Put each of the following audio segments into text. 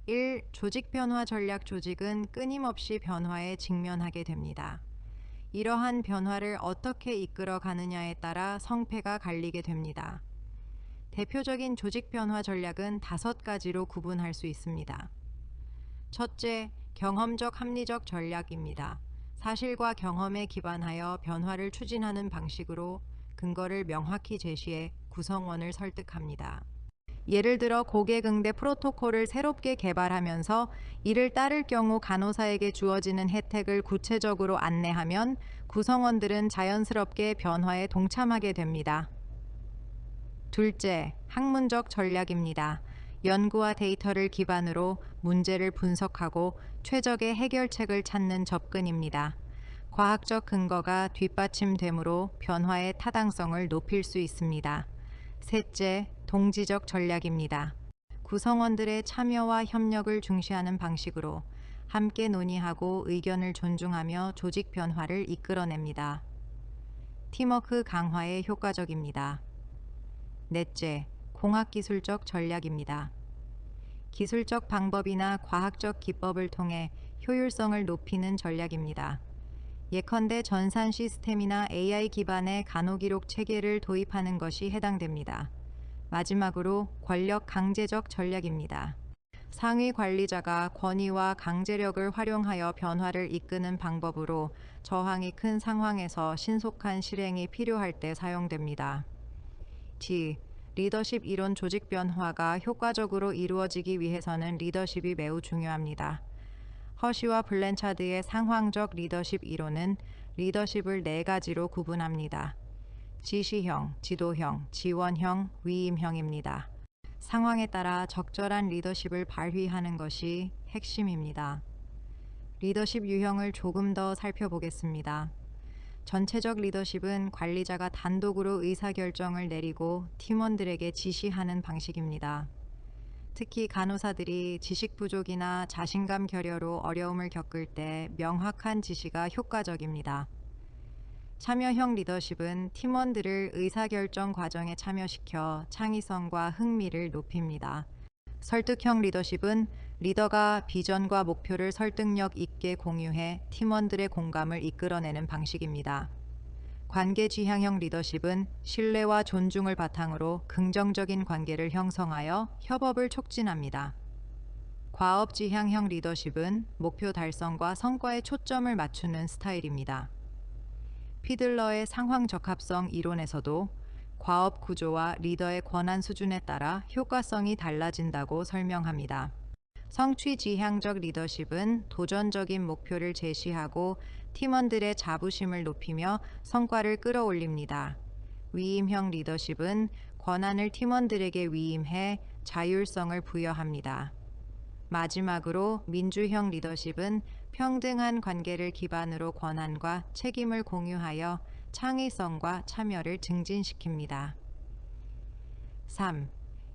1. 조직 변화 전략. 조직은 끊임없이 변화에 직면하게 됩니다. 이러한 변화를 어떻게 이끌어 가느냐에 따라 성패가 갈리게 됩니다. 대표적인 조직 변화 전략은 5가지로 구분할 수 있습니다. 첫째, 경험적 합리적 전략입니다. 사실과 경험에 기반하여 변화를 추진하는 방식으로 근거를 명확히 제시해 구성원을 설득합니다. 예를 들어 고객응대 프로토콜을 새롭게 개발하면서 이를 따를 경우 간호사에게 주어지는 혜택을 구체적으로 안내하면 구성원들은 자연스럽게 변화에 동참하게 됩니다. 둘째, 학문적 전략입니다. 연구와 데이터를 기반으로 문제를 분석하고 최적의 해결책을 찾는 접근입니다. 과학적 근거가 뒷받침되므로 변화의 타당성을 높일 수 있습니다. 셋째, 동지적 전략입니다. 구성원들의 참여와 협력을 중시하는 방식으로 함께 논의하고 의견을 존중하며 조직 변화를 이끌어냅니다. 팀워크 강화에 효과적입니다. 넷째, 공학기술적 전략입니다. 기술적 방법이나 과학적 기법을 통해 효율성을 높이는 전략입니다. 예컨대 전산 시스템이나 AI 기반의 간호기록 체계를 도입하는 것이 해당됩니다. 마지막으로 권력 강제적 전략입니다. 상위 관리자가 권위와 강제력을 활용하여 변화를 이끄는 방법으로 저항이 큰 상황에서 신속한 실행이 필요할 때 사용됩니다. 리더십 이론. 조직 변화가 효과적으로 이루어지기 위해서는 리더십이 매우 중요합니다. 허쉬와 블랜차드의 상황적 리더십 이론은 리더십을 4가지로 구분합니다. 지시형, 지도형, 지원형, 위임형입니다. 상황에 따라 적절한 리더십을 발휘하는 것이 핵심입니다. 리더십 유형을 조금 더 살펴보겠습니다. 전체적 리더십은 관리자가 단독으로 의사결정을 내리고 팀원들에게 지시하는 방식입니다. 특히 간호사들이 지식 부족이나 자신감 결여로 어려움을 겪을 때 명확한 지시가 효과적입니다. 참여형 리더십은 팀원들을 의사결정 과정에 참여시켜 창의성과 흥미를 높입니다. 설득형 리더십은 리더가 비전과 목표를 설득력 있게 공유해 팀원들의 공감을 이끌어내는 방식입니다. 관계지향형 리더십은 신뢰와 존중을 바탕으로 긍정적인 관계를 형성하여 협업을 촉진합니다. 과업지향형 리더십은 목표 달성과 성과에 초점을 맞추는 스타일입니다. 피들러의 상황 적합성 이론에서도 과업 구조와 리더의 권한 수준에 따라 효과성이 달라진다고 설명합니다. 성취지향적 리더십은 도전적인 목표를 제시하고 팀원들의 자부심을 높이며 성과를 끌어올립니다. 위임형 리더십은 권한을 팀원들에게 위임해 자율성을 부여합니다. 마지막으로 민주형 리더십은 평등한 관계를 기반으로 권한과 책임을 공유하여 창의성과 참여를 증진시킵니다. 3.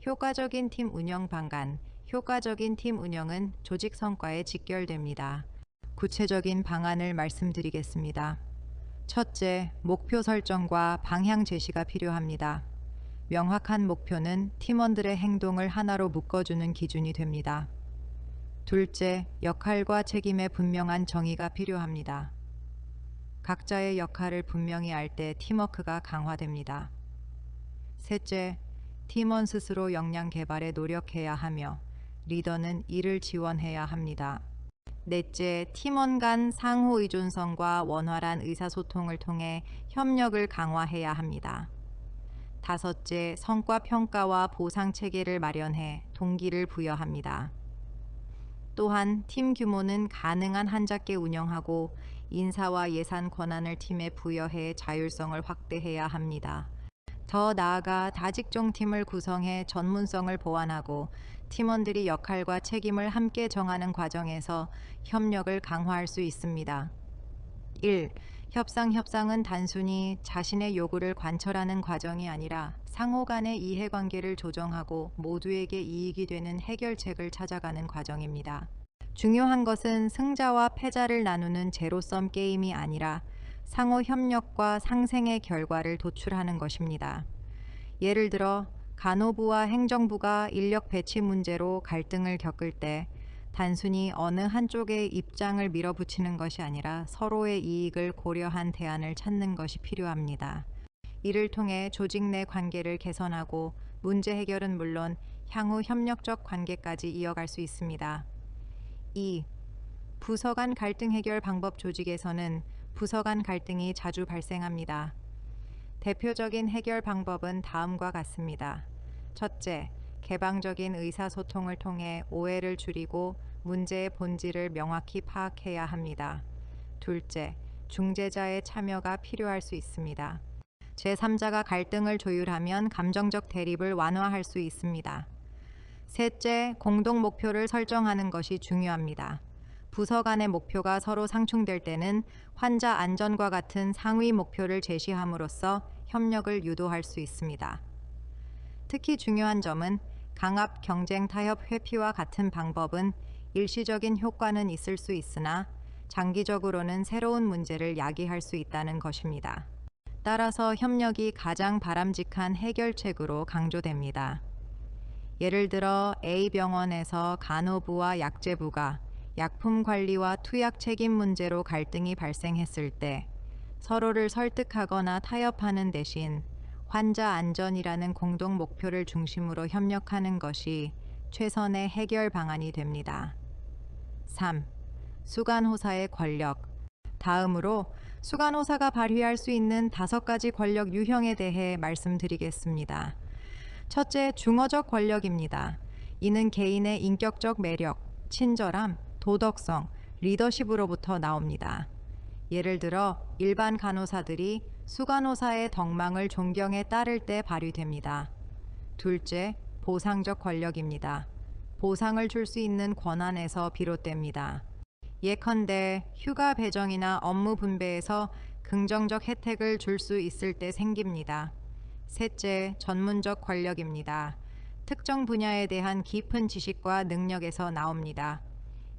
효과적인 팀 운영 방안. 효과적인 팀 운영은 조직 성과에 직결됩니다. 구체적인 방안을 말씀드리겠습니다. 첫째, 목표 설정과 방향 제시가 필요합니다. 명확한 목표는 팀원들의 행동을 하나로 묶어주는 기준이 됩니다. 둘째, 역할과 책임의 분명한 정의가 필요합니다. 각자의 역할을 분명히 알 때 팀워크가 강화됩니다. 셋째, 팀원 스스로 역량 개발에 노력해야 하며 리더는 이를 지원해야 합니다. 넷째, 팀원 간 상호 의존성과 원활한 의사소통을 통해 협력을 강화해야 합니다. 다섯째, 성과 평가와 보상 체계를 마련해 동기를 부여합니다. 또한 팀 규모는 가능한 한 작게 운영하고 인사와 예산 권한을 팀에 부여해 자율성을 확대해야 합니다. 더 나아가 다직종 팀을 구성해 전문성을 보완하고 팀원들이 역할과 책임을 함께 정하는 과정에서 협력을 강화할 수 있습니다. 1. 협상은 단순히 자신의 요구를 관철하는 과정이 아니라 상호 간의 이해관계를 조정하고 모두에게 이익이 되는 해결책을 찾아가는 과정입니다. 중요한 것은 승자와 패자를 나누는 제로섬 게임이 아니라 상호 협력과 상생의 결과를 도출하는 것입니다. 예를 들어 간호부와 행정부가 인력 배치 문제로 갈등을 겪을 때 단순히 어느 한쪽의 입장을 밀어붙이는 것이 아니라 서로의 이익을 고려한 대안을 찾는 것이 필요합니다. 이를 통해 조직 내 관계를 개선하고 문제 해결은 물론 향후 협력적 관계까지 이어갈 수 있습니다. 2. 부서 간 갈등 해결 방법. 조직에서는 부서 간 갈등이 자주 발생합니다. 대표적인 해결 방법은 다음과 같습니다. 첫째, 개방적인 의사소통을 통해 오해를 줄이고 문제의 본질을 명확히 파악해야 합니다. 둘째, 중재자의 참여가 필요할 수 있습니다. 제3자가 갈등을 조율하면 감정적 대립을 완화할 수 있습니다. 셋째, 공동 목표를 설정하는 것이 중요합니다. 부서 간의 목표가 서로 상충될 때는 환자 안전과 같은 상위 목표를 제시함으로써 협력을 유도할 수 있습니다. 특히 중요한 점은 강압 경쟁 타협 회피와 같은 방법은 일시적인 효과는 있을 수 있으나 장기적으로는 새로운 문제를 야기할 수 있다는 것입니다. 따라서 협력이 가장 바람직한 해결책으로 강조됩니다. 예를 들어 A병원에서 간호부와 약제부가 약품 관리와 투약 책임 문제로 갈등이 발생했을 때 서로를 설득하거나 타협하는 대신 환자 안전이라는 공동 목표를 중심으로 협력하는 것이 최선의 해결 방안이 됩니다. 3. 수간호사의 권력. 다음으로 수간호사가 발휘할 수 있는 5가지 권력 유형에 대해 말씀드리겠습니다. 첫째, 중어적 권력입니다. 이는 개인의 인격적 매력, 친절함, 도덕성, 리더십으로부터 나옵니다. 예를 들어 일반 간호사들이 수간호사의 덕망을 존경에 따를 때 발휘됩니다. 둘째, 보상적 권력입니다. 보상을 줄 수 있는 권한에서 비롯됩니다. 예컨대 휴가 배정이나 업무 분배에서 긍정적 혜택을 줄 수 있을 때 생깁니다. 셋째, 전문적 권력입니다. 특정 분야에 대한 깊은 지식과 능력에서 나옵니다.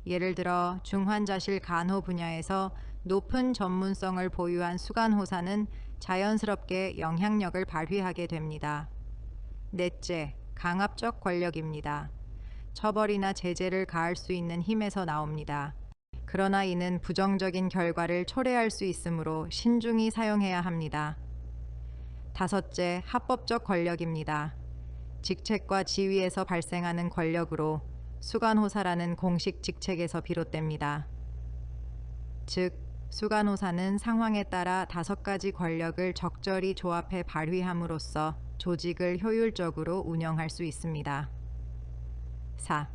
예를 들어 중환자실 간호 분야에서 높은 전문성을 보유한 수간호사는 자연스럽게 영향력을 발휘하게 됩니다. 넷째, 강압적 권력입니다. 처벌이나 제재를 가할 수 있는 힘에서 나옵니다. 그러나 이는 부정적인 결과를 초래할 수 있으므로 신중히 사용해야 합니다. 다섯째, 합법적 권력입니다. 직책과 지위에서 발생하는 권력으로 수간호사라는 공식 직책에서 비롯됩니다. 즉, 수간호사는 상황에 따라 5가지 권력을 적절히 조합해 발휘함으로써 조직을 효율적으로 운영할 수 있습니다. 4.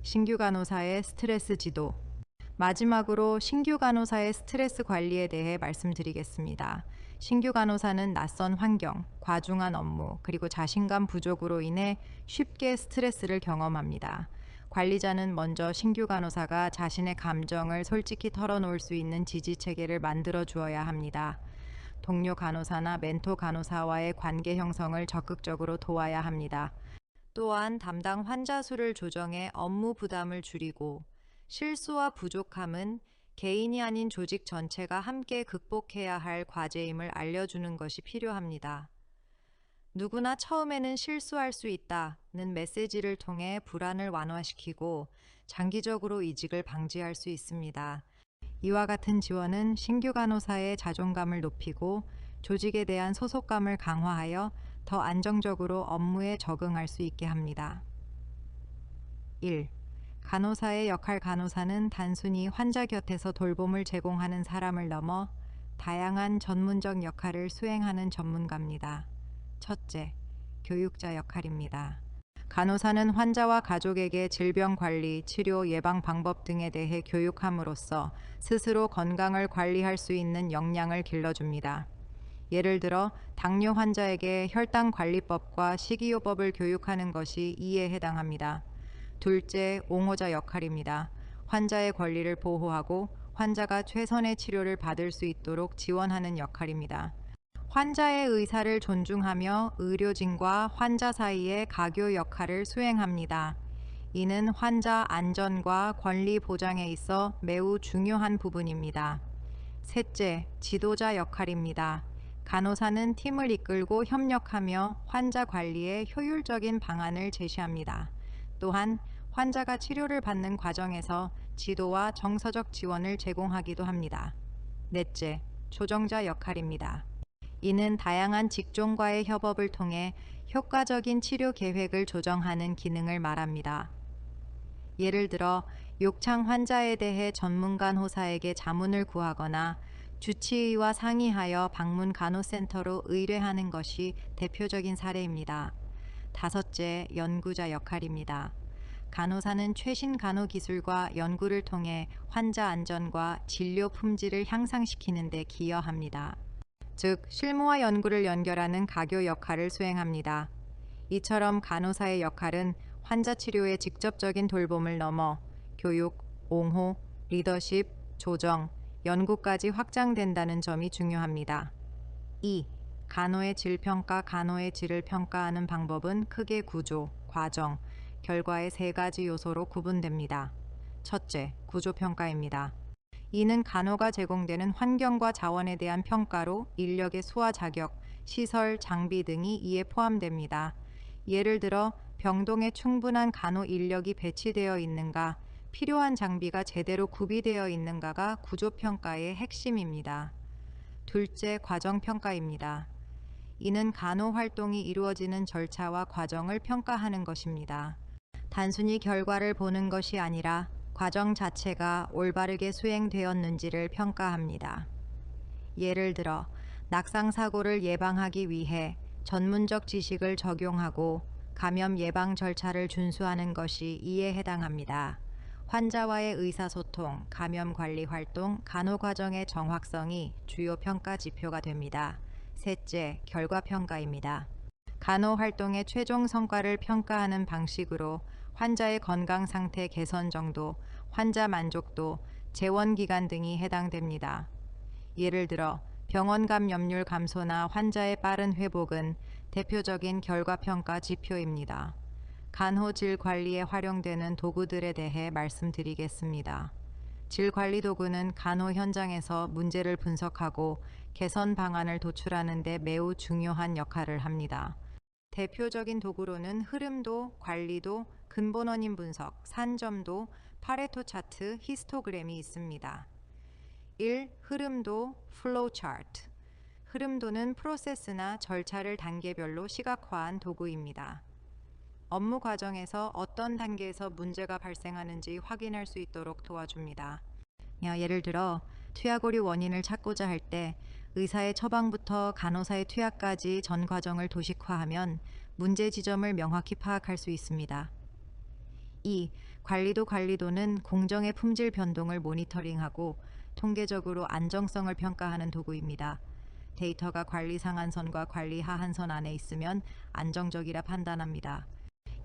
신규 간호사의 스트레스 지도. 마지막으로 신규 간호사의 스트레스 관리에 대해 말씀드리겠습니다. 신규 간호사는 낯선 환경, 과중한 업무, 그리고 자신감 부족으로 인해 쉽게 스트레스를 경험합니다. 관리자는 먼저 신규 간호사가 자신의 감정을 솔직히 털어놓을 수 있는 지지 체계를 만들어 주어야 합니다. 동료 간호사나 멘토 간호사와의 관계 형성을 적극적으로 도와야 합니다. 또한 담당 환자 수를 조정해 업무 부담을 줄이고 실수와 부족함은 개인이 아닌 조직 전체가 함께 극복해야 할 과제임을 알려주는 것이 필요합니다. 누구나 처음에는 실수할 수 있다는 메시지를 통해 불안을 완화시키고 장기적으로 이직을 방지할 수 있습니다. 이와 같은 지원은 신규 간호사의 자존감을 높이고 조직에 대한 소속감을 강화하여 더 안정적으로 업무에 적응할 수 있게 합니다. 1. 간호사의 역할. 간호사는 단순히 환자 곁에서 돌봄을 제공하는 사람을 넘어 다양한 전문적 역할을 수행하는 전문가입니다. 첫째, 교육자 역할입니다. 간호사는 환자와 가족에게 질병 관리, 치료, 예방 방법 등에 대해 교육함으로써 스스로 건강을 관리할 수 있는 역량을 길러줍니다. 예를 들어 당뇨 환자에게 혈당 관리법과 식이요법을 교육하는 것이 이에 해당합니다. 둘째, 옹호자 역할입니다. 환자의 권리를 보호하고 환자가 최선의 치료를 받을 수 있도록 지원하는 역할입니다. 환자의 의사를 존중하며 의료진과 환자 사이의 가교 역할을 수행합니다. 이는 환자 안전과 권리 보장에 있어 매우 중요한 부분입니다. 셋째, 지도자 역할입니다. 간호사는 팀을 이끌고 협력하며 환자 관리에 효율적인 방안을 제시합니다. 또한 환자가 치료를 받는 과정에서 지도와 정서적 지원을 제공하기도 합니다. 넷째, 조정자 역할입니다. 이는 다양한 직종과의 협업을 통해 효과적인 치료 계획을 조정하는 기능을 말합니다. 예를 들어 욕창 환자에 대해 전문 간호사에게 자문을 구하거나 주치의와 상의하여 방문 간호센터로 의뢰하는 것이 대표적인 사례입니다. 다섯째, 연구자 역할입니다. 간호사는 최신 간호 기술과 연구를 통해 환자 안전과 진료 품질을 향상시키는 데 기여합니다. 즉, 실무와 연구를 연결하는 가교 역할을 수행합니다. 이처럼 간호사의 역할은 환자 치료의 직접적인 돌봄을 넘어 교육, 옹호, 리더십, 조정, 연구까지 확장된다는 점이 중요합니다. 2. 간호의 질 평가. 간호의 질을 평가하는 방법은 크게 구조, 과정, 결과의 세 가지 요소로 구분됩니다. 첫째, 구조 평가입니다. 이는 간호가 제공되는 환경과 자원에 대한 평가로 인력의 수와 자격, 시설, 장비 등이 이에 포함됩니다. 예를 들어 병동에 충분한 간호 인력이 배치되어 있는가, 필요한 장비가 제대로 구비되어 있는가가 구조평가의 핵심입니다. 둘째, 과정평가입니다. 이는 간호 활동이 이루어지는 절차와 과정을 평가하는 것입니다. 단순히 결과를 보는 것이 아니라 과정 자체가 올바르게 수행되었는지를 평가합니다. 예를 들어 낙상사고를 예방하기 위해 전문적 지식을 적용하고 감염 예방 절차를 준수하는 것이 이에 해당합니다. 환자와의 의사소통, 감염 관리 활동, 간호 과정의 정확성이 주요 평가 지표가 됩니다. 셋째, 결과평가입니다. 간호 활동의 최종 성과를 평가하는 방식으로 환자의 건강 상태 개선 정도, 환자 만족도, 재원 기간 등이 해당됩니다. 예를 들어 병원 감염률 감소나 환자의 빠른 회복은 대표적인 결과평가 지표입니다. 간호 질 관리에 활용되는 도구들에 대해 말씀드리겠습니다. 질 관리 도구는 간호 현장에서 문제를 분석하고 개선 방안을 도출하는 데 매우 중요한 역할을 합니다. 대표적인 도구로는 흐름도, 관리도, 근본 원인 분석, 산점도, 파레토 차트, 히스토그램이 있습니다. 1. 흐름도, 플로우 차트. 흐름도는 프로세스나 절차를 단계별로 시각화한 도구입니다. 업무 과정에서 어떤 단계에서 문제가 발생하는지 확인할 수 있도록 도와줍니다. 예를 들어 투약 오류 원인을 찾고자 할 때 의사의 처방부터 간호사의 투약까지 전 과정을 도식화하면 문제 지점을 명확히 파악할 수 있습니다. 2. 관리도는 공정의 품질 변동을 모니터링하고 통계적으로 안정성을 평가하는 도구입니다. 데이터가 관리 상한선과 관리 하한선 안에 있으면 안정적이라 판단합니다.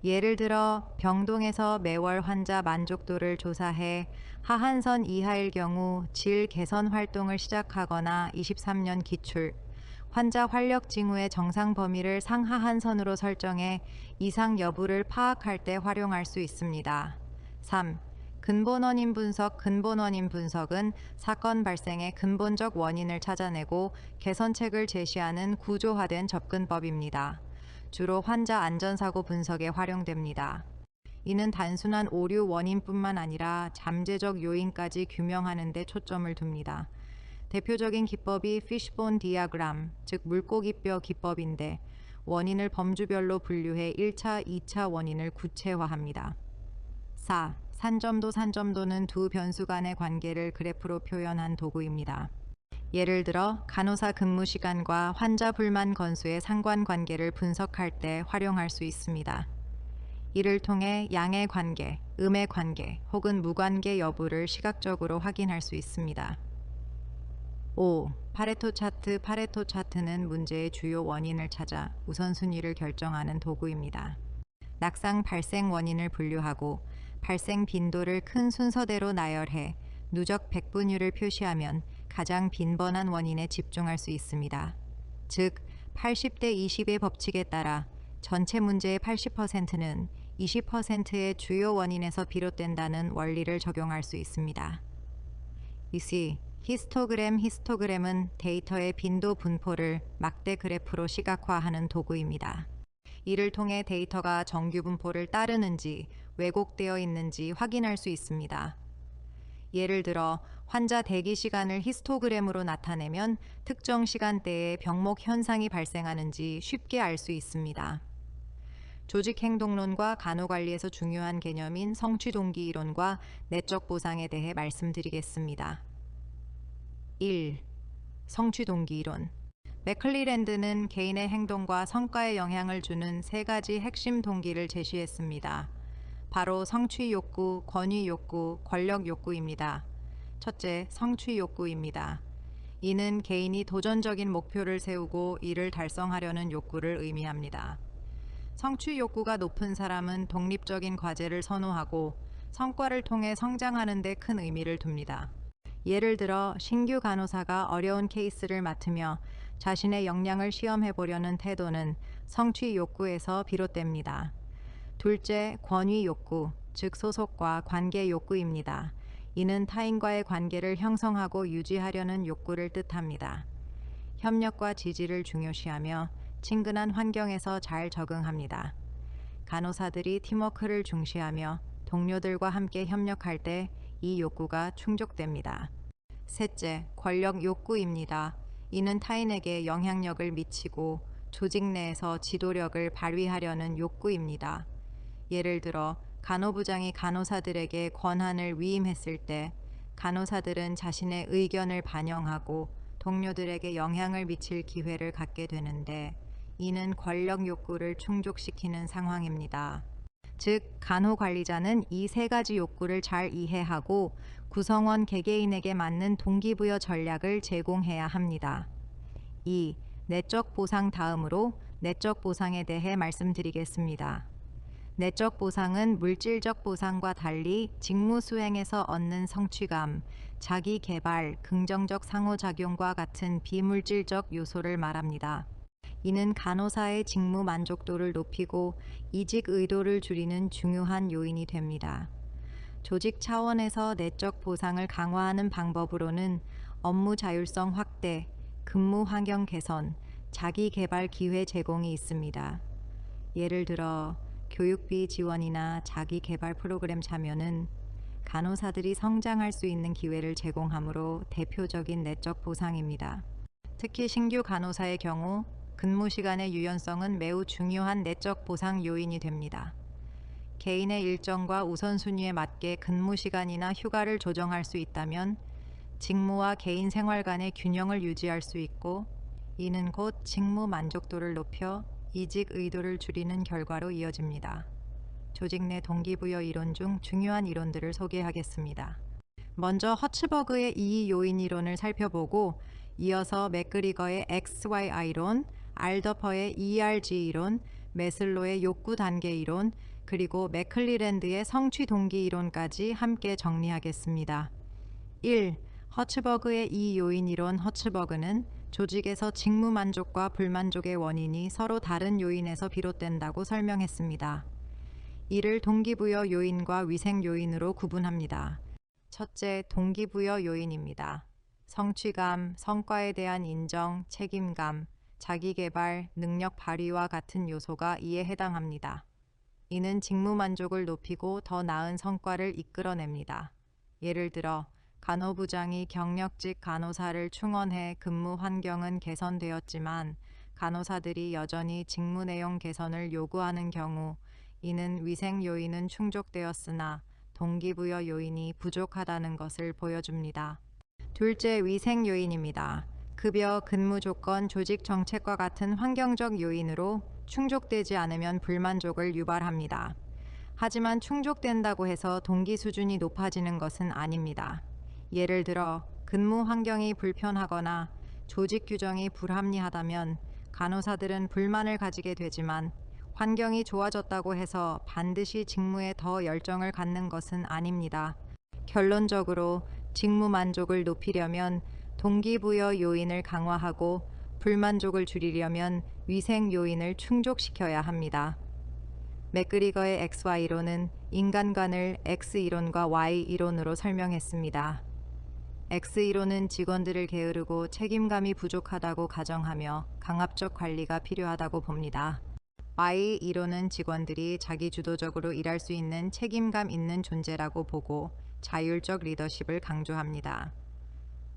예를 들어 병동에서 매월 환자 만족도를 조사해 하한선 이하일 경우 질 개선 활동을 시작하거나 23년 기출, 환자 활력 징후의 정상 범위를 상하한선으로 설정해 이상 여부를 파악할 때 활용할 수 있습니다. 3. 근본 원인 분석. 근본 원인 분석은 사건 발생의 근본적 원인을 찾아내고 개선책을 제시하는 구조화된 접근법입니다. 주로 환자 안전사고 분석에 활용됩니다. 이는 단순한 오류 원인뿐만 아니라 잠재적 요인까지 규명하는 데 초점을 둡니다. 대표적인 기법이 피쉬본 디아그램, 즉 물고기뼈 기법인데 원인을 범주별로 분류해 1차, 2차 원인을 구체화합니다. 4. 산점도는 두 변수 간의 관계를 그래프로 표현한 도구입니다. 예를 들어 간호사 근무 시간과 환자 불만 건수의 상관관계를 분석할 때 활용할 수 있습니다. 이를 통해 양의 관계, 음의 관계 혹은 무관계 여부를 시각적으로 확인할 수 있습니다. 5. 파레토 차트. 파레토 차트는 문제의 주요 원인을 찾아 우선순위를 결정하는 도구입니다. 낙상 발생 원인을 분류하고 발생 빈도를 큰 순서대로 나열해 누적 백분율을 표시하면 가장 빈번한 원인에 집중할 수 있습니다. 즉 80대 20의 법칙에 따라 전체 문제의 80%는 20%의 주요 원인에서 비롯된다는 원리를 적용할 수 있습니다. 히스토그램은 데이터의 빈도 분포를 막대 그래프로 시각화하는 도구입니다. 이를 통해 데이터가 정규 분포를 따르는지 왜곡되어 있는지 확인할 수 있습니다. 예를 들어 환자 대기 시간을 히스토그램으로 나타내면 특정 시간대에 병목 현상이 발생하는지 쉽게 알 수 있습니다. 조직행동론과 간호관리에서 중요한 개념인 성취동기 이론과 내적 보상에 대해 말씀드리겠습니다. 1. 성취동기 이론. 맥클리랜드는 개인의 행동과 성과에 영향을 주는 세 가지 핵심 동기를 제시했습니다. 바로 성취 욕구, 권위 욕구, 권력 욕구입니다. 첫째, 성취 욕구입니다. 이는 개인이 도전적인 목표를 세우고 이를 달성하려는 욕구를 의미합니다. 성취 욕구가 높은 사람은 독립적인 과제를 선호하고 성과를 통해 성장하는 데 큰 의미를 둡니다. 예를 들어 신규 간호사가 어려운 케이스를 맡으며 자신의 역량을 시험해 보려는 태도는 성취 욕구에서 비롯됩니다. 둘째, 권위 욕구, 즉 소속과 관계 욕구입니다. 이는 타인과의 관계를 형성하고 유지하려는 욕구를 뜻합니다. 협력과 지지를 중요시하며 친근한 환경에서 잘 적응합니다. 간호사들이 팀워크를 중시하며 동료들과 함께 협력할 때 이 욕구가 충족됩니다. 셋째, 권력 욕구입니다. 이는 타인에게 영향력을 미치고 조직 내에서 지도력을 발휘하려는 욕구입니다. 예를 들어 간호부장이 간호사들에게 권한을 위임했을 때 간호사들은 자신의 의견을 반영하고 동료들에게 영향을 미칠 기회를 갖게 되는데 이는 권력 욕구를 충족시키는 상황입니다. 즉, 간호관리자는 이 세 가지 욕구를 잘 이해하고 구성원 개개인에게 맞는 동기부여 전략을 제공해야 합니다. 2. 내적 보상. 다음으로 내적 보상에 대해 말씀드리겠습니다. 내적 보상은 물질적 보상과 달리 직무 수행에서 얻는 성취감, 자기 개발, 긍정적 상호작용과 같은 비물질적 요소를 말합니다. 이는 간호사의 직무 만족도를 높이고 이직 의도를 줄이는 중요한 요인이 됩니다. 조직 차원에서 내적 보상을 강화하는 방법으로는 업무 자율성 확대, 근무 환경 개선, 자기 개발 기회 제공이 있습니다. 예를 들어 교육비 지원이나 자기 개발 프로그램 참여는 간호사들이 성장할 수 있는 기회를 제공하므로 대표적인 내적 보상입니다. 특히 신규 간호사의 경우 근무 시간의 유연성은 매우 중요한 내적 보상 요인이 됩니다. 개인의 일정과 우선순위에 맞게 근무 시간이나 휴가를 조정할 수 있다면 직무와 개인 생활 간의 균형을 유지할 수 있고 이는 곧 직무 만족도를 높여 이직 의도를 줄이는 결과로 이어집니다. 조직 내 동기부여 이론 중 중요한 이론들을 소개하겠습니다. 먼저 허츠버그의 이 요인 이론을 살펴보고 이어서 맥그리거의 XYI 이론, 알더퍼의 ERG 이론, 메슬로의 욕구 단계 이론, 그리고 맥클리랜드의 성취 동기 이론까지 함께 정리하겠습니다. 1. 허츠버그의 이 요인 이론. 허츠버그는 조직에서 직무 만족과 불만족의 원인이 서로 다른 요인에서 비롯된다고 설명했습니다. 이를 동기부여 요인과 위생 요인으로 구분합니다. 첫째, 동기부여 요인입니다. 성취감, 성과에 대한 인정, 책임감, 자기개발, 능력 발휘와 같은 요소가 이에 해당합니다. 이는 직무 만족을 높이고 더 나은 성과를 이끌어냅니다. 예를 들어 간호부장이 경력직 간호사를 충원해 근무 환경은 개선되었지만 간호사들이 여전히 직무 내용 개선을 요구하는 경우 이는 위생 요인은 충족되었으나 동기부여 요인이 부족하다는 것을 보여줍니다. 둘째, 위생 요인입니다. 급여, 근무 조건, 조직 정책과 같은 환경적 요인으로 충족되지 않으면 불만족을 유발합니다. 하지만 충족된다고 해서 동기 수준이 높아지는 것은 아닙니다. 예를 들어 근무 환경이 불편하거나 조직 규정이 불합리하다면 간호사들은 불만을 가지게 되지만 환경이 좋아졌다고 해서 반드시 직무에 더 열정을 갖는 것은 아닙니다. 결론적으로 직무 만족을 높이려면 동기부여 요인을 강화하고 불만족을 줄이려면 위생 요인을 충족시켜야 합니다. 맥그리거의 XY 이론은 인간관을 X 이론과 Y 이론으로 설명했습니다. X 이론은 직원들을 게으르고 책임감이 부족하다고 가정하며 강압적 관리가 필요하다고 봅니다. Y 이론은 직원들이 자기 주도적으로 일할 수 있는 책임감 있는 존재라고 보고 자율적 리더십을 강조합니다.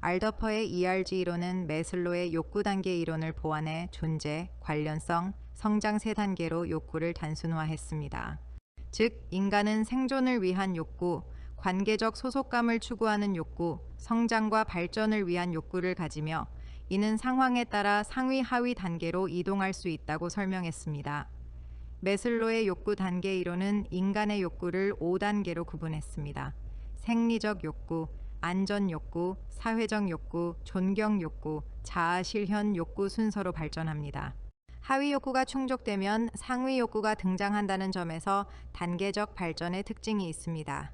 알더퍼의 ERG 이론은 매슬로의 욕구 단계 이론을 보완해 존재, 관련성, 성장 3단계로 욕구를 단순화했습니다. 즉, 인간은 생존을 위한 욕구, 관계적 소속감을 추구하는 욕구, 성장과 발전을 위한 욕구를 가지며 이는 상황에 따라 상위 하위 단계로 이동할 수 있다고 설명했습니다. 매슬로의 욕구 단계 이론은 인간의 욕구를 5단계로 구분했습니다. 생리적 욕구, 안전 욕구, 사회적 욕구, 존경 욕구, 자아 실현 욕구 순서로 발전합니다. 하위 욕구가 충족되면 상위 욕구가 등장한다는 점에서 단계적 발전의 특징이 있습니다.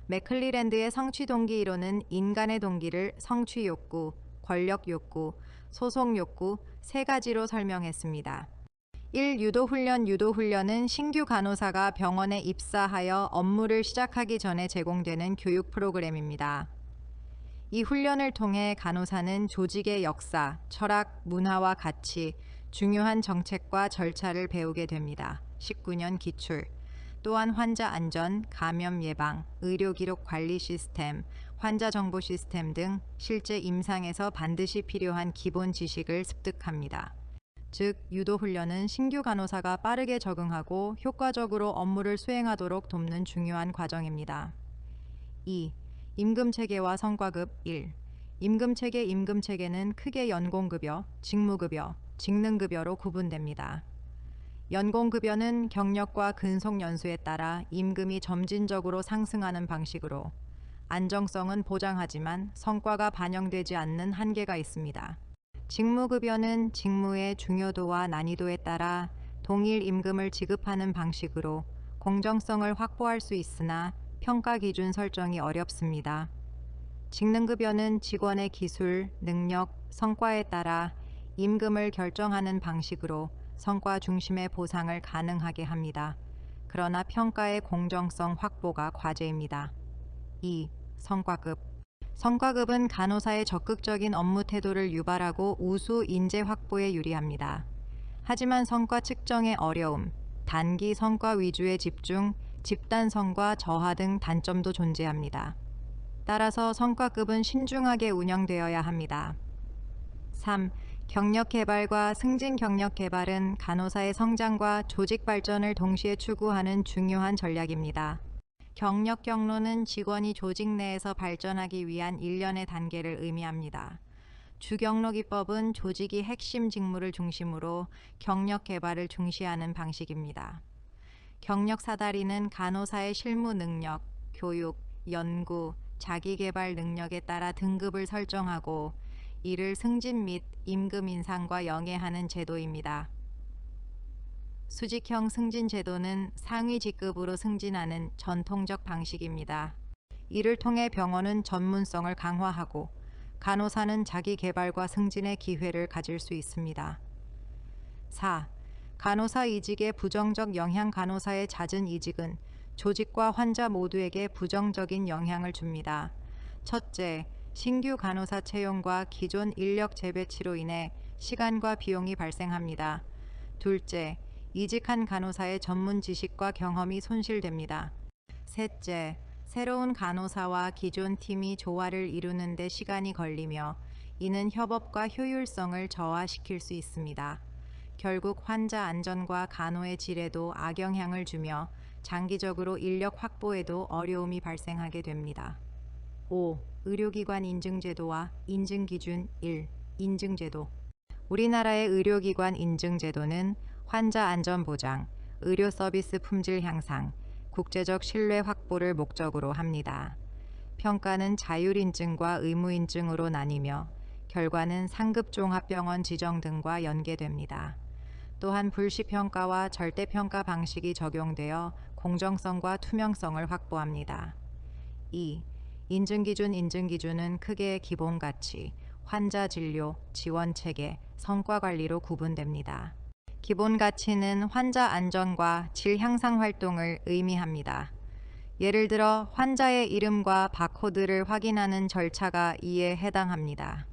맥클리랜드의 성취 동기 이론은 인간의 동기를 성취 욕구, 권력 욕구, 소속 욕구 3가지로 설명했습니다. 1. 유도훈련. 유도훈련은 신규 간호사가 병원에 입사하여 업무를 시작하기 전에 제공되는 교육 프로그램입니다. 이 훈련을 통해 간호사는 조직의 역사, 철학, 문화와 가치, 중요한 정책과 절차를 배우게 됩니다. 19년 기출. 또한 환자 안전, 감염 예방, 의료 기록 관리 시스템, 환자 정보 시스템 등 실제 임상에서 반드시 필요한 기본 지식을 습득합니다. 즉, 유도 훈련은 신규 간호사가 빠르게 적응하고 효과적으로 업무를 수행하도록 돕는 중요한 과정입니다. 2. 임금체계와 성과급. 1. 임금체계. 임금체계는 크게 연공급여, 직무급여, 직능급여로 구분됩니다. 연공급여는 경력과 근속연수에 따라 임금이 점진적으로 상승하는 방식으로 안정성은 보장하지만 성과가 반영되지 않는 한계가 있습니다. 직무급여는 직무의 중요도와 난이도에 따라 동일 임금을 지급하는 방식으로 공정성을 확보할 수 있으나 평가 기준 설정이 어렵습니다. 직능급여는 직원의 기술, 능력, 성과에 따라 임금을 결정하는 방식으로 성과 중심의 보상을 가능하게 합니다. 그러나 평가의 공정성 확보가 과제입니다. 2. 성과급. 성과급은 간호사의 적극적인 업무 태도를 유발하고 우수 인재 확보에 유리합니다. 하지만 성과 측정의 어려움, 단기 성과 위주의 집중, 집단 성과 저하 등 단점도 존재합니다. 따라서 성과급은 신중하게 운영되어야 합니다. 3. 경력 개발과 승진. 경력 개발은 간호사의 성장과 조직 발전을 동시에 추구하는 중요한 전략입니다. 경력 경로는 직원이 조직 내에서 발전하기 위한 일련의 단계를 의미합니다. 주경로 기법은 조직이 핵심 직무를 중심으로 경력 개발을 중시하는 방식입니다. 경력 사다리는 간호사의 실무 능력, 교육, 연구, 자기개발 능력에 따라 등급을 설정하고 이를 승진 및 임금 인상과 연계하는 제도입니다. 수직형 승진 제도는 상위 직급으로 승진하는 전통적 방식입니다. 이를 통해 병원은 전문성을 강화하고 간호사는 자기 개발과 승진의 기회를 가질 수 있습니다. 4. 간호사 이직의 부정적 영향. 간호사의 잦은 이직은 조직과 환자 모두에게 부정적인 영향을 줍니다. 첫째, 신규 간호사 채용과 기존 인력 재배치로 인해 시간과 비용이 발생합니다. 둘째, 이직한 간호사의 전문 지식과 경험이 손실됩니다. 셋째, 새로운 간호사와 기존 팀이 조화를 이루는 데 시간이 걸리며 이는 협업과 효율성을 저하시킬 수 있습니다. 결국 환자 안전과 간호의 질에도 악영향을 주며 장기적으로 인력 확보에도 어려움이 발생하게 됩니다. 5. 의료기관 인증제도와 인증기준. 1. 인증제도. 우리나라의 의료기관 인증제도는 환자 안전 보장, 의료 서비스 품질 향상, 국제적 신뢰 확보를 목적으로 합니다. 평가는 자율인증과 의무인증으로 나뉘며 결과는 상급종합병원 지정 등과 연계됩니다. 또한 불시평가와 절대평가 방식이 적용되어 공정성과 투명성을 확보합니다. 2. 인증기준. 인증기준은 크게 기본가치, 환자 진료, 지원체계, 성과관리로 구분됩니다. 기본가치는 환자 안전과 질 향상 활동을 의미합니다. 예를 들어 환자의 이름과 바코드를 확인하는 절차가 이에 해당합니다.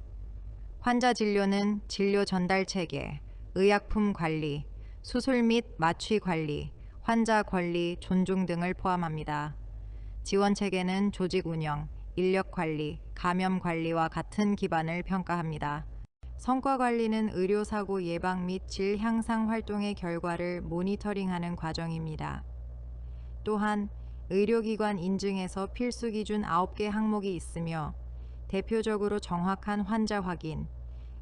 환자 진료는 진료 전달 체계, 의약품 관리, 수술 및 마취 관리, 환자 권리 존중 등을 포함합니다. 지원 체계는 조직 운영, 인력 관리, 감염 관리와 같은 기반을 평가합니다. 성과 관리는 의료사고 예방 및 질 향상 활동의 결과를 모니터링하는 과정입니다. 또한 의료기관 인증에서 필수 기준 9개 항목이 있으며 대표적으로 정확한 환자 확인,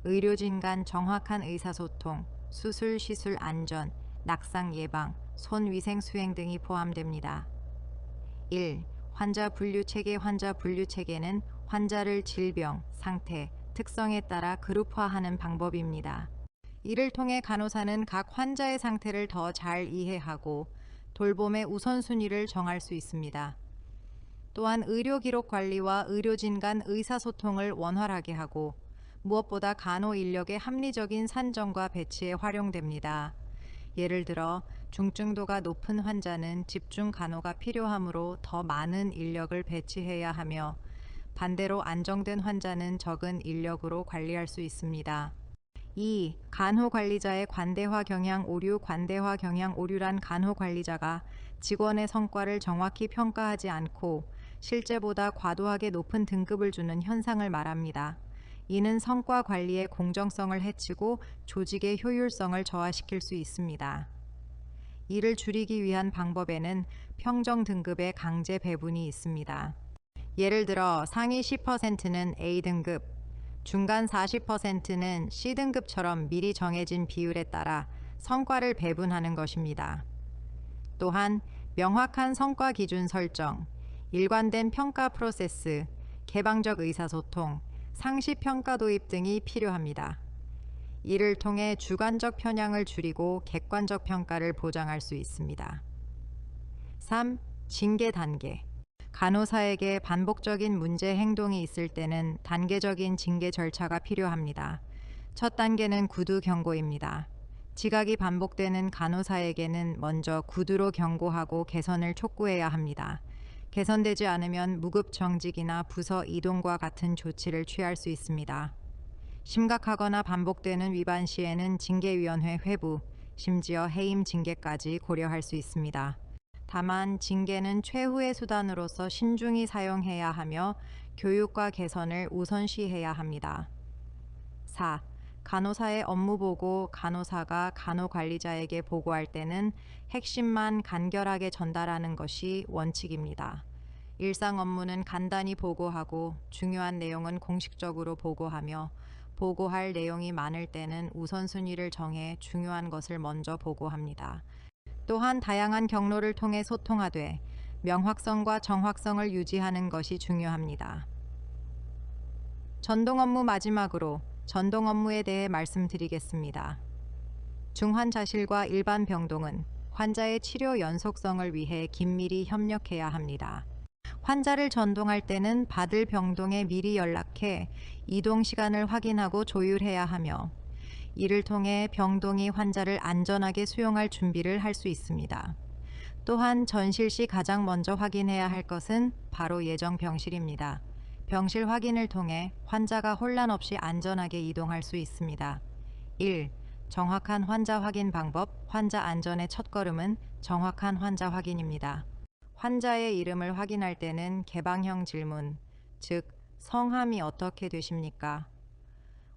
의료진 간 정확한 의사소통, 수술 시술 안전, 낙상 예방, 손위생 수행 등이 포함됩니다. 1. 환자 분류 체계. 환자 분류 체계는 환자를 질병, 상태, 특성에 따라 그룹화하는 방법입니다. 이를 통해 간호사는 각 환자의 상태를 더 잘 이해하고 돌봄의 우선순위를 정할 수 있습니다. 또한 의료기록 관리와 의료진 간 의사소통을 원활하게 하고 무엇보다 간호 인력의 합리적인 산정과 배치에 활용됩니다. 예를 들어 중증도가 높은 환자는 집중 간호가 필요하므로 더 많은 인력을 배치해야 하며 반대로 안정된 환자는 적은 인력으로 관리할 수 있습니다. 2. 간호관리자의 관대화 경향 오류. 관대화 경향 오류란 간호관리자가 직원의 성과를 정확히 평가하지 않고 실제보다 과도하게 높은 등급을 주는 현상을 말합니다. 이는 성과 관리의 공정성을 해치고 조직의 효율성을 저하시킬 수 있습니다. 이를 줄이기 위한 방법에는 평정 등급의 강제 배분이 있습니다. 예를 들어 상위 10%는 A등급, 중간 40%는 C등급처럼 미리 정해진 비율에 따라 성과를 배분하는 것입니다. 또한 명확한 성과 기준 설정, 일관된 평가 프로세스, 개방적 의사소통, 상시 평가 도입 등이 필요합니다. 이를 통해 주관적 편향을 줄이고 객관적 평가를 보장할 수 있습니다. 3. 징계 단계. 간호사에게 반복적인 문제 행동이 있을 때는 단계적인 징계 절차가 필요합니다. 첫 단계는 구두 경고입니다. 지각이 반복되는 간호사에게는 먼저 구두로 경고하고 개선을 촉구해야 합니다. 개선되지 않으면 무급 정직이나 부서 이동과 같은 조치를 취할 수 있습니다. 심각하거나 반복되는 위반 시에는 징계위원회 회부, 심지어 해임 징계까지 고려할 수 있습니다. 다만 징계는 최후의 수단으로서 신중히 사용해야 하며 교육과 개선을 우선시해야 합니다. 4. 간호사의 업무 보고. 간호사가 간호관리자에게 보고할 때는 핵심만 간결하게 전달하는 것이 원칙입니다. 일상 업무는 간단히 보고하고 중요한 내용은 공식적으로 보고하며 보고할 내용이 많을 때는 우선순위를 정해 중요한 것을 먼저 보고합니다. 또한 다양한 경로를 통해 소통하되 명확성과 정확성을 유지하는 것이 중요합니다. 전동 업무. 마지막으로 전동 업무에 대해 말씀드리겠습니다. 중환자실과 일반 병동은 환자의 치료 연속성을 위해 긴밀히 협력해야 합니다. 환자를 전동할 때는 받을 병동에 미리 연락해 이동 시간을 확인하고 조율해야 하며 이를 통해 병동이 환자를 안전하게 수용할 준비를 할 수 있습니다. 또한 전실 시 가장 먼저 확인해야 할 것은 바로 예정 병실입니다. 병실 확인을 통해 환자가 혼란 없이 안전하게 이동할 수 있습니다. 1. 정확한 환자 확인 방법. 환자 안전의 첫걸음은 정확한 환자 확인입니다. 환자의 이름을 확인할 때는 개방형 질문, 즉 성함이 어떻게 되십니까?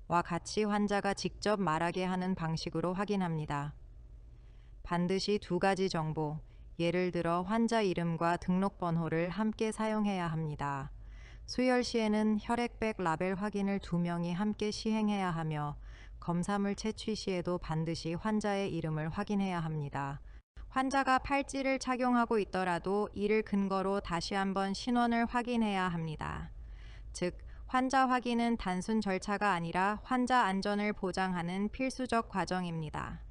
와 같이 환자가 직접 말하게 하는 방식으로 확인합니다. 반드시 2가지 정보, 예를 들어 환자 이름과 등록번호를 함께 사용해야 합니다. 수혈 시에는 혈액백 라벨 확인을 2명이 함께 시행해야 하며 검사물 채취 시에도 반드시 환자의 이름을 확인해야 합니다. 환자가 팔찌를 착용하고 있더라도 이를 근거로 다시 한번 신원을 확인해야 합니다. 즉, 환자 확인은 단순 절차가 아니라 환자 안전을 보장하는 필수적 과정입니다.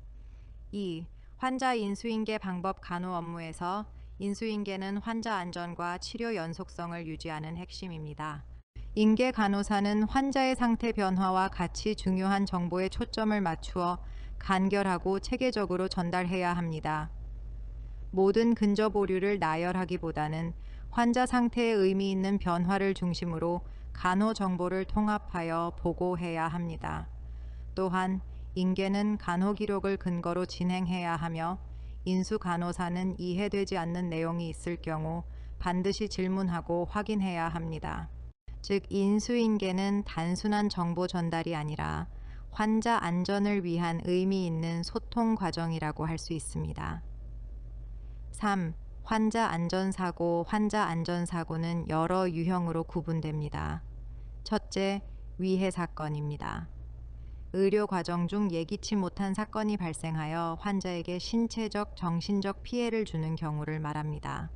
2. 환자 인수인계 방법. 간호 업무에서 인수인계는 환자 안전과 치료 연속성을 유지하는 핵심입니다. 인계 간호사는 환자의 상태 변화와 같이 중요한 정보에 초점을 맞추어 간결하고 체계적으로 전달해야 합니다. 모든 근접 오류를 나열하기보다는 환자 상태에 의미 있는 변화를 중심으로 간호 정보를 통합하여 보고해야 합니다. 또한 인계는 간호 기록을 근거로 진행해야 하며 인수 간호사는 이해되지 않는 내용이 있을 경우 반드시 질문하고 확인해야 합니다. 즉, 인수인계는 단순한 정보 전달이 아니라 환자 안전을 위한 의미 있는 소통 과정이라고 할 수 있습니다. 3. 환자 안전사고. 환자 안전사고는 여러 유형으로 구분됩니다. 첫째, 위해 사건입니다. 의료 과정 중 예기치 못한 사건이 발생하여 환자에게 신체적, 정신적 피해를 주는 경우를 말합니다.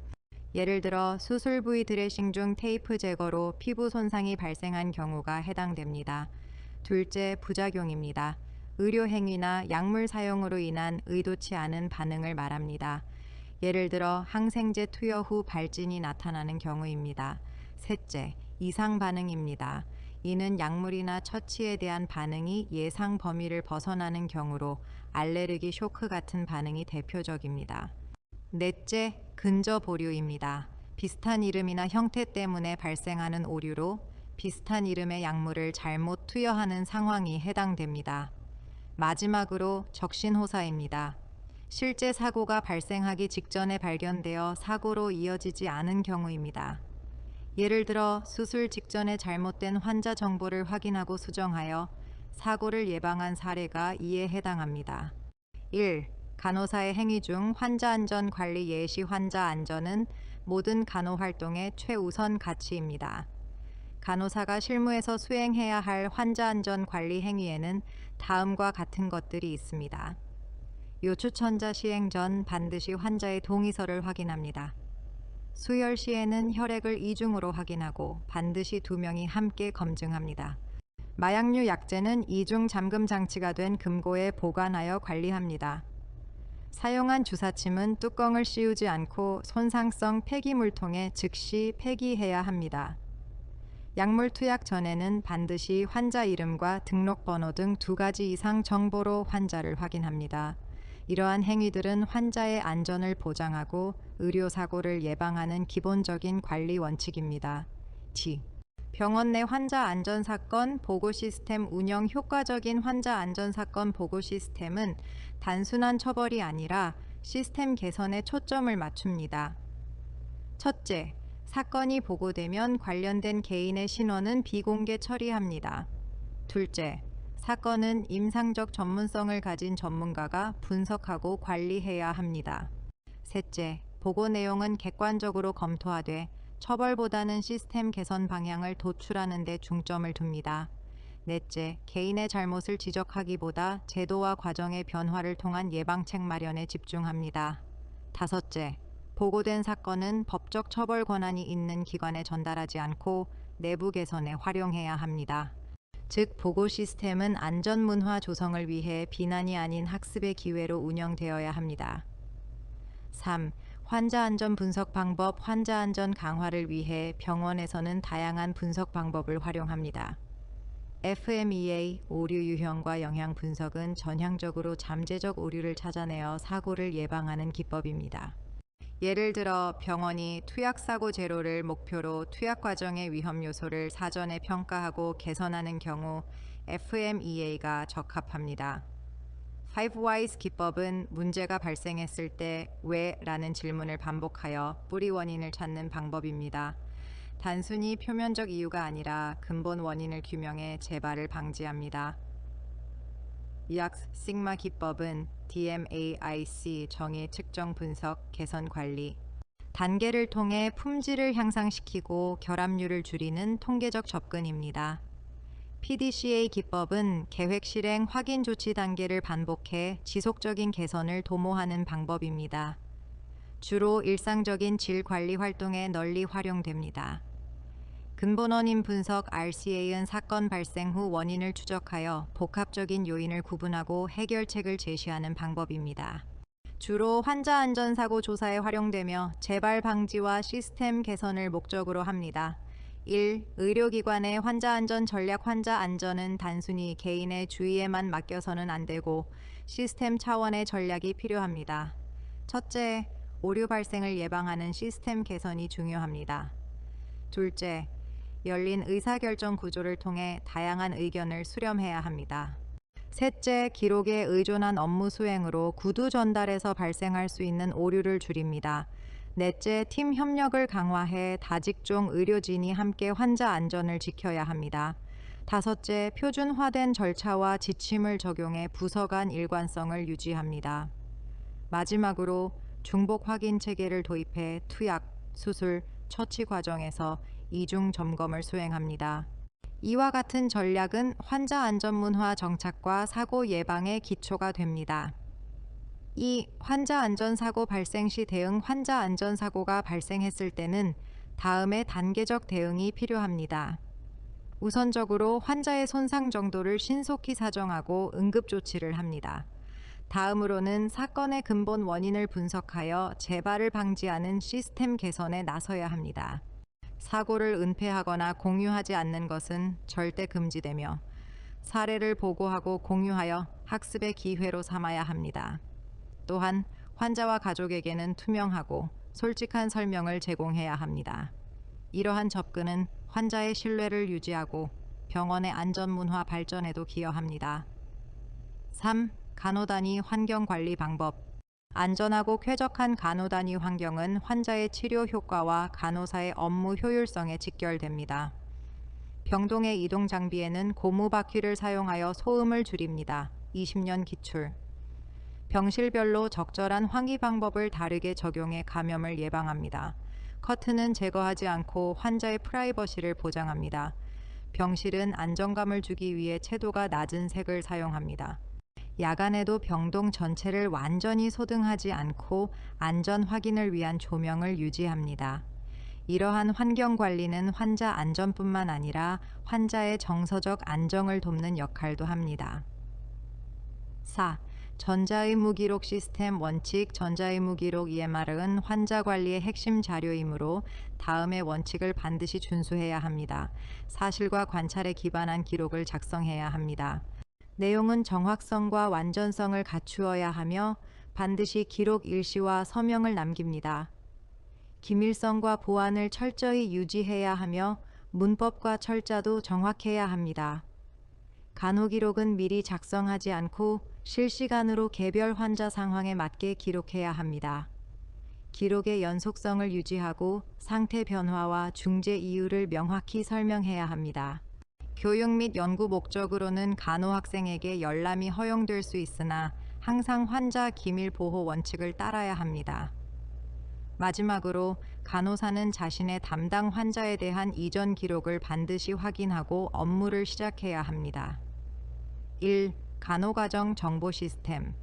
예를 들어 수술 부위 드레싱 중 테이프 제거로 피부 손상이 발생한 경우가 해당됩니다. 둘째, 부작용입니다. 의료 행위나 약물 사용으로 인한 의도치 않은 반응을 말합니다. 예를 들어 항생제 투여 후 발진이 나타나는 경우입니다. 셋째, 이상 반응입니다. 이는 약물이나 처치에 대한 반응이 예상 범위를 벗어나는 경우로 알레르기 쇼크 같은 반응이 대표적입니다. 넷째, 근접 오류입니다. 비슷한 이름이나 형태 때문에 발생하는 오류로 비슷한 이름의 약물을 잘못 투여하는 상황이 해당됩니다. 마지막으로 적신호사입니다. 실제 사고가 발생하기 직전에 발견되어 사고로 이어지지 않은 경우입니다. 예를 들어 수술 직전에 잘못된 환자 정보를 확인하고 수정하여 사고를 예방한 사례가 이에 해당합니다. 1. 간호사의 행위 중 환자 안전 관리 예시. 환자 안전은 모든 간호 활동의 최우선 가치입니다. 간호사가 실무에서 수행해야 할 환자 안전 관리 행위에는 다음과 같은 것들이 있습니다. 요추천자 시행 전 반드시 환자의 동의서를 확인합니다. 수혈 시에는 혈액을 이중으로 확인하고 반드시 2명이 함께 검증합니다. 마약류 약제는 이중 잠금 장치가 된 금고에 보관하여 관리합니다. 사용한 주사침은 뚜껑을 씌우지 않고 손상성 폐기물통에 즉시 폐기해야 합니다. 약물 투약 전에는 반드시 환자 이름과 등록번호 등 2가지 이상 정보로 환자를 확인합니다. 이러한 행위들은 환자의 안전을 보장하고 의료사고를 예방하는 기본적인 관리 원칙입니다. D. 병원 내 환자 안전사건 보고 시스템 운영. 효과적인 환자 안전사건 보고 시스템은 단순한 처벌이 아니라 시스템 개선에 초점을 맞춥니다. 첫째, 사건이 보고되면 관련된 개인의 신원은 비공개 처리합니다. 둘째, 사건은 임상적 전문성을 가진 전문가가 분석하고 관리해야 합니다. 셋째, 보고 내용은 객관적으로 검토하되 처벌보다는 시스템 개선 방향을 도출하는 데 중점을 둡니다. 넷째, 개인의 잘못을 지적하기보다 제도와 과정의 변화를 통한 예방책 마련에 집중합니다. 다섯째, 보고된 사건은 법적 처벌 권한이 있는 기관에 전달하지 않고 내부 개선에 활용해야 합니다. 즉, 보고 시스템은 안전 문화 조성을 위해 비난이 아닌 학습의 기회로 운영되어야 합니다. 3. 환자 안전 분석 방법. 환자 안전 강화를 위해 병원에서는 다양한 분석 방법을 활용합니다. FMEA 오류 유형과 영향 분석은 전향적으로 잠재적 오류를 찾아내어 사고를 예방하는 기법입니다. 예를 들어 병원이 투약사고 제로를 목표로 투약 과정의 위험 요소를 사전에 평가하고 개선하는 경우 FMEA가 적합합니다. 5Whys 기법은 문제가 발생했을 때 왜? 라는 질문을 반복하여 뿌리 원인을 찾는 방법입니다. 단순히 표면적 이유가 아니라 근본 원인을 규명해 재발을 방지합니다. 약스 시그마 기법은 DMAIC 정의 측정 분석 개선 관리 단계를 통해 품질을 향상시키고 결함률을 줄이는 통계적 접근입니다. PDCA 기법은 계획 실행 확인 조치 단계를 반복해 지속적인 개선을 도모하는 방법입니다. 주로 일상적인 질 관리 활동에 널리 활용됩니다. 근본 원인 분석 RCA는 사건 발생 후 원인을 추적하여 복합적인 요인을 구분하고 해결책을 제시하는 방법입니다. 주로 환자 안전사고 조사에 활용되며 재발 방지와 시스템 개선을 목적으로 합니다. 1. 의료기관의 환자 안전 전략. 환자 안전은 단순히 개인의 주의에만 맡겨서는 안 되고 시스템 차원의 전략이 필요합니다. 첫째, 오류 발생을 예방하는 시스템 개선이 중요합니다. 둘째, 열린 의사결정 구조를 통해 다양한 의견을 수렴해야 합니다. 셋째, 기록에 의존한 업무 수행으로 구두 전달에서 발생할 수 있는 오류를 줄입니다. 넷째, 팀 협력을 강화해 다직종 의료진이 함께 환자 안전을 지켜야 합니다. 다섯째, 표준화된 절차와 지침을 적용해 부서 간 일관성을 유지합니다. 마지막으로 중복 확인 체계를 도입해 투약, 수술, 처치 과정에서 이중 점검을 수행합니다. 이와 같은 전략은 환자 안전 문화 정착과 사고 예방의 기초가 됩니다. 2. 환자 안전사고 발생 시 대응. 환자 안전사고가 발생했을 때는 다음의 단계적 대응이 필요합니다. 우선적으로 환자의 손상 정도를 신속히 사정하고 응급조치를 합니다. 다음으로는 사건의 근본 원인을 분석하여 재발을 방지하는 시스템 개선에 나서야 합니다. 사고를 은폐하거나 공유하지 않는 것은 절대 금지되며 사례를 보고하고 공유하여 학습의 기회로 삼아야 합니다. 또한 환자와 가족에게는 투명하고 솔직한 설명을 제공해야 합니다. 이러한 접근은 환자의 신뢰를 유지하고 병원의 안전문화 발전에도 기여합니다. 3. 간호단위 환경관리 방법. 안전하고 쾌적한 간호단위 환경은 환자의 치료 효과와 간호사의 업무 효율성에 직결됩니다. 병동의 이동 장비에는 고무 바퀴를 사용하여 소음을 줄입니다. 20년 기출. 병실별로 적절한 환기 방법을 다르게 적용해 감염을 예방합니다. 커튼은 제거하지 않고 환자의 프라이버시를 보장합니다. 병실은 안정감을 주기 위해 채도가 낮은 색을 사용합니다. 야간에도 병동 전체를 완전히 소등하지 않고 안전 확인을 위한 조명을 유지합니다. 이러한 환경 관리는 환자 안전뿐만 아니라 환자의 정서적 안정을 돕는 역할도 합니다. 4. 전자의무기록 시스템 원칙. 전자의무기록 EMR은 환자 관리의 핵심 자료이므로 다음의 원칙을 반드시 준수해야 합니다. 사실과 관찰에 기반한 기록을 작성해야 합니다. 내용은 정확성과 완전성을 갖추어야 하며 반드시 기록 일시와 서명을 남깁니다. 기밀성과 보안을 철저히 유지해야 하며 문법과 철자도 정확해야 합니다. 간호기록은 미리 작성하지 않고 실시간으로 개별 환자 상황에 맞게 기록해야 합니다. 기록의 연속성을 유지하고 상태 변화와 중재 이유를 명확히 설명해야 합니다. 교육 및 연구 목적으로는 간호학생에게 열람이 허용될 수 있으나 항상 환자 기밀 보호 원칙을 따라야 합니다. 마지막으로 간호사는 자신의 담당 환자에 대한 이전 기록을 반드시 확인하고 업무를 시작해야 합니다. 1. 간호과정 정보 시스템.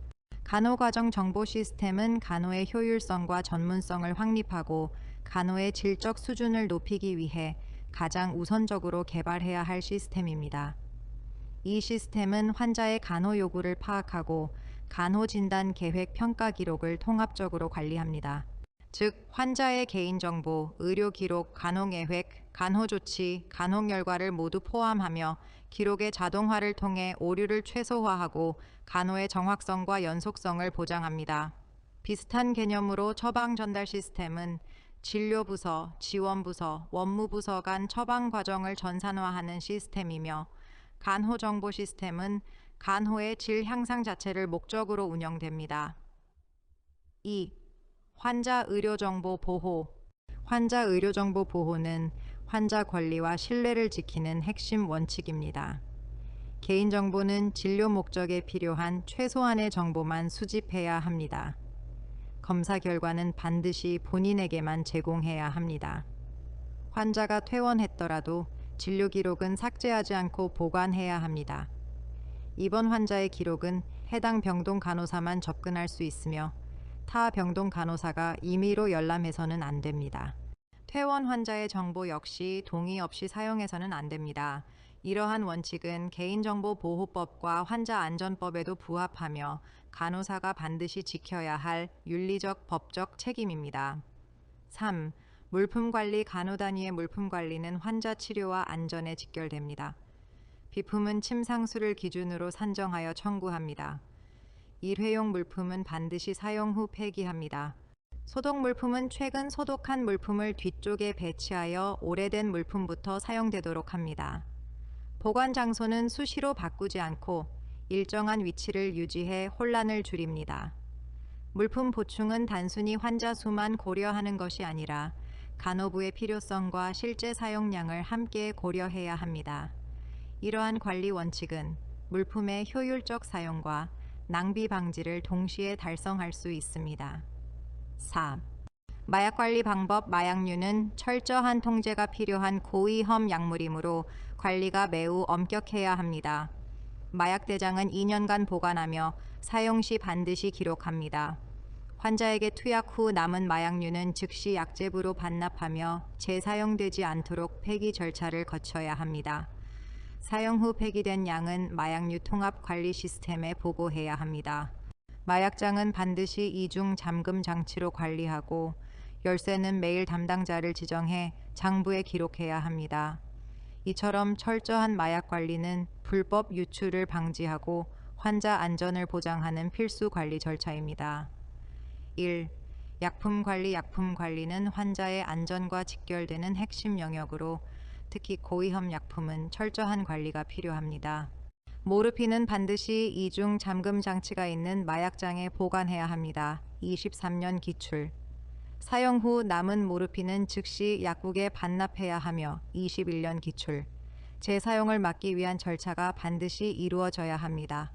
간호과정 정보 시스템은 간호의 효율성과 전문성을 확립하고 간호의 질적 수준을 높이기 위해 가장 우선적으로 개발해야 할 시스템입니다. 이 시스템은 환자의 간호 요구를 파악하고 간호 진단 계획 평가 기록을 통합적으로 관리합니다. 즉, 환자의 개인정보, 의료 기록, 간호 계획, 간호 조치, 간호 결과를 모두 포함하며 기록의 자동화를 통해 오류를 최소화하고 간호의 정확성과 연속성을 보장합니다. 비슷한 개념으로 처방 전달 시스템은 진료부서, 지원부서, 원무부서 간 처방 과정을 전산화하는 시스템이며 간호정보 시스템은 간호의 질 향상 자체를 목적으로 운영됩니다. 2. 환자 의료정보 보호. 환자 의료정보 보호는 환자 권리와 신뢰를 지키는 핵심 원칙입니다. 개인정보는 진료 목적에 필요한 최소한의 정보만 수집해야 합니다. 검사 결과는 반드시 본인에게만 제공해야 합니다. 환자가 퇴원했더라도 진료 기록은 삭제하지 않고 보관해야 합니다. 입원 환자의 기록은 해당 병동 간호사만 접근할 수 있으며 타 병동 간호사가 임의로 열람해서는 안 됩니다. 퇴원 환자의 정보 역시 동의 없이 사용해서는 안 됩니다. 이러한 원칙은 개인정보보호법과 환자안전법에도 부합하며 간호사가 반드시 지켜야 할 윤리적 법적 책임입니다. 3. 물품관리. 간호 단위의 물품관리는 환자 치료와 안전에 직결됩니다. 비품은 침상수를 기준으로 산정하여 청구합니다. 일회용 물품은 반드시 사용 후 폐기합니다. 소독 물품은 최근 소독한 물품을 뒤쪽에 배치하여 오래된 물품부터 사용되도록 합니다. 보관 장소는 수시로 바꾸지 않고 일정한 위치를 유지해 혼란을 줄입니다. 물품 보충은 단순히 환자 수만 고려하는 것이 아니라 간호부의 필요성과 실제 사용량을 함께 고려해야 합니다. 이러한 관리 원칙은 물품의 효율적 사용과 낭비 방지를 동시에 달성할 수 있습니다. 4. 마약 관리 방법. 마약류는 철저한 통제가 필요한 고위험 약물이므로 관리가 매우 엄격해야 합니다. 마약 대장은 2년간 보관하며 사용 시 반드시 기록합니다. 환자에게 투약 후 남은 마약류는 즉시 약제부로 반납하며 재사용되지 않도록 폐기 절차를 거쳐야 합니다. 사용 후 폐기된 양은 마약류 통합 관리 시스템에 보고해야 합니다. 마약장은 반드시 이중 잠금 장치로 관리하고 열쇠는 매일 담당자를 지정해 장부에 기록해야 합니다. 이처럼 철저한 마약 관리는 불법 유출을 방지하고 환자 안전을 보장하는 필수 관리 절차입니다. 1. 약품 관리. 약품 관리는 환자의 안전과 직결되는 핵심 영역으로 특히 고위험 약품은 철저한 관리가 필요합니다. 모르핀은 반드시 이중 잠금 장치가 있는 마약장에 보관해야 합니다. 23년 기출. 사용 후 남은 모르핀은 즉시 약국에 반납해야 하며 21년 기출. 재사용을 막기 위한 절차가 반드시 이루어져야 합니다.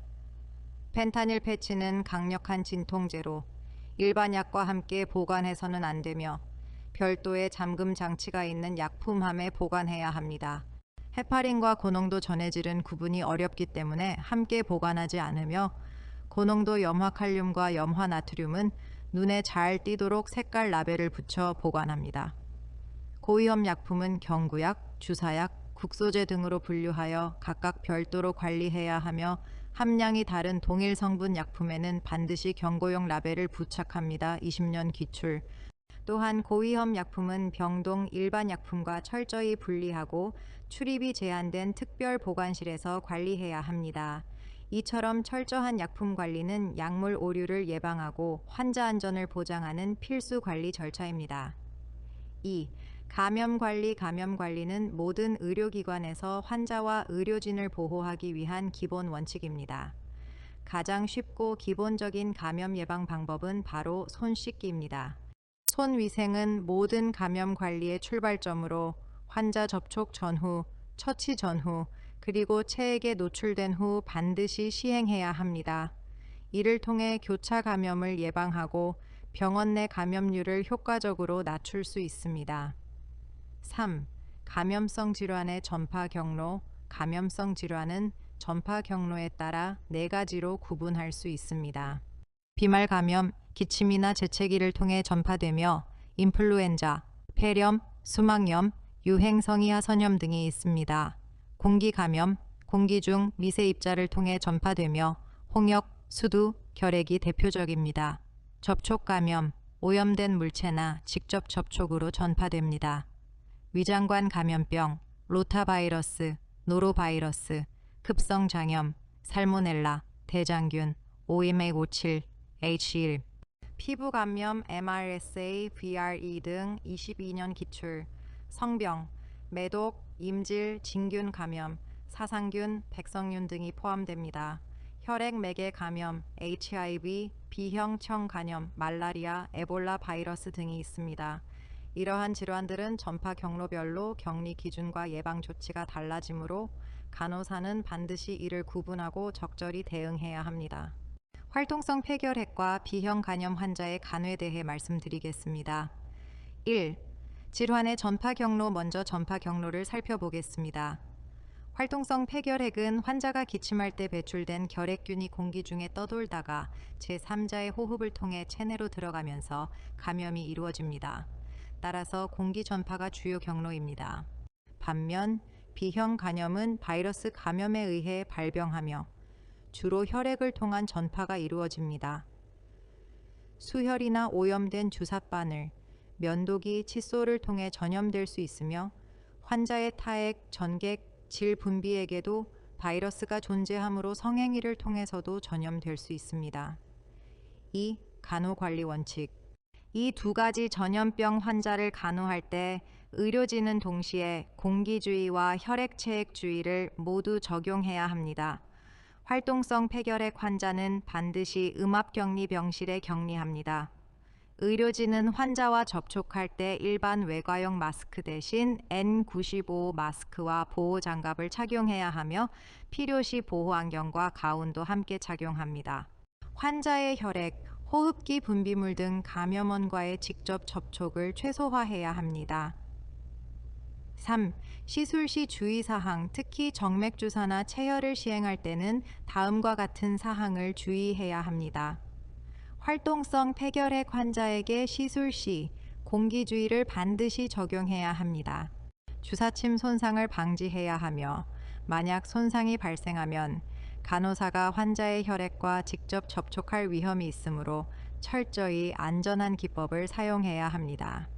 펜타닐 패치는 강력한 진통제로 일반 약과 함께 보관해서는 안 되며 별도의 잠금 장치가 있는 약품함에 보관해야 합니다. 헤파린과 고농도 전해질은 구분이 어렵기 때문에 함께 보관하지 않으며 고농도 염화칼륨과 염화나트륨은 눈에 잘 띄도록 색깔 라벨을 붙여 보관합니다. 고위험 약품은 경구약, 주사약, 국소제 등으로 분류하여 각각 별도로 관리해야 하며 함량이 다른 동일 성분 약품에는 반드시 경고용 라벨을 부착합니다. 20년 기출. 또한 고위험 약품은 병동 일반 약품과 철저히 분리하고 출입이 제한된 특별 보관실에서 관리해야 합니다. 이처럼 철저한 약품 관리는 약물 오류를 예방하고 환자 안전을 보장하는 필수 관리 절차입니다. 2. 감염 관리. 감염 관리는 모든 의료기관에서 환자와 의료진을 보호하기 위한 기본 원칙입니다. 가장 쉽고 기본적인 감염 예방 방법은 바로 손 씻기입니다. 손 위생은 모든 감염 관리의 출발점으로 환자 접촉 전후, 처치 전후, 그리고 체액에 노출된 후 반드시 시행해야 합니다. 이를 통해 교차 감염을 예방하고 병원 내 감염률을 효과적으로 낮출 수 있습니다. 3. 감염성 질환의 전파 경로. 감염성 질환은 전파 경로에 따라 4가지로 구분할 수 있습니다. 비말 감염, 기침이나 재채기를 통해 전파되며 인플루엔자, 폐렴, 수막염, 유행성이하 선염 등이 있습니다. 공기 감염, 공기 중 미세 입자를 통해 전파되며 홍역, 수두, 결핵이 대표적입니다. 접촉 감염, 오염된 물체나 직접 접촉으로 전파됩니다. 위장관 감염병, 로타바이러스, 노로바이러스, 급성 장염, 살모넬라, 대장균, OMA57, H1. 피부 감염, MRSA, VRE 등 22년 기출. 성병, 매독, 임질, 진균 감염, 사상균, 백성균 등이 포함됩니다. 혈액 매개 감염, HIV, B형 청 간염, 말라리아, 에볼라 바이러스 등이 있습니다. 이러한 질환들은 전파 경로별로 격리 기준과 예방 조치가 달라지므로 간호사는 반드시 이를 구분하고 적절히 대응해야 합니다. 활동성 폐결핵과 B형 간염 환자의 간호에 대해 말씀드리겠습니다. 1. 질환의 전파 경로. 먼저 전파 경로를 살펴보겠습니다. 활동성 폐결핵은 환자가 기침할 때 배출된 결핵균이 공기 중에 떠돌다가 제3자의 호흡을 통해 체내로 들어가면서 감염이 이루어집니다. 따라서 공기 전파가 주요 경로입니다. 반면 B형 간염은 바이러스 감염에 의해 발병하며 주로 혈액을 통한 전파가 이루어집니다. 수혈이나 오염된 주사바늘, 면도기, 칫솔을 통해 전염될 수 있으며 환자의 타액, 전객, 질 분비에게도 바이러스가 존재하므로 성행위를 통해서도 전염될 수 있습니다. 2. 간호관리 원칙. 이 2가지 전염병 환자를 간호할 때 의료진은 동시에 공기주의와 혈액체액주의를 모두 적용해야 합니다. 활동성 폐결핵 환자는 반드시 음압격리 병실에 격리합니다. 의료진은 환자와 접촉할 때 일반 외과용 마스크 대신 N95 마스크와 보호 장갑을 착용해야 하며 필요시 보호 안경과 가운도 함께 착용합니다. 환자의 혈액, 호흡기 분비물 등 감염원과의 직접 접촉을 최소화해야 합니다. 3. 시술 시 주의사항, 특히 정맥주사나 체열을 시행할 때는 다음과 같은 사항을 주의해야 합니다. 활동성 폐결핵 환자에게 시술 시 공기주의를 반드시 적용해야 합니다. 주사침 손상을 방지해야 하며 만약 손상이 발생하면 간호사가 환자의 혈액과 직접 접촉할 위험이 있으므로 철저히 안전한 기법을 사용해야 합니다.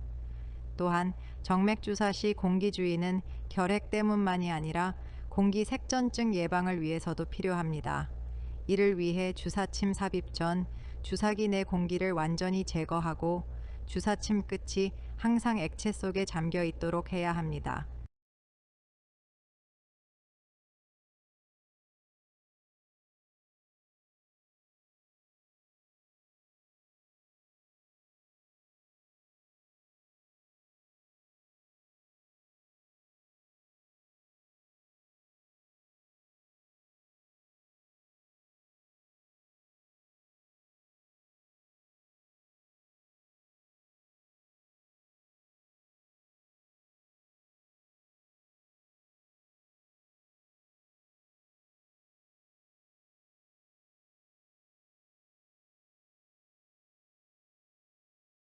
또한 정맥주사 시 공기주의는 결핵 때문만이 아니라 공기색전증 예방을 위해서도 필요합니다. 이를 위해 주사침 삽입 전 주사기 내 공기를 완전히 제거하고 주사침 끝이 항상 액체 속에 잠겨 있도록 해야 합니다.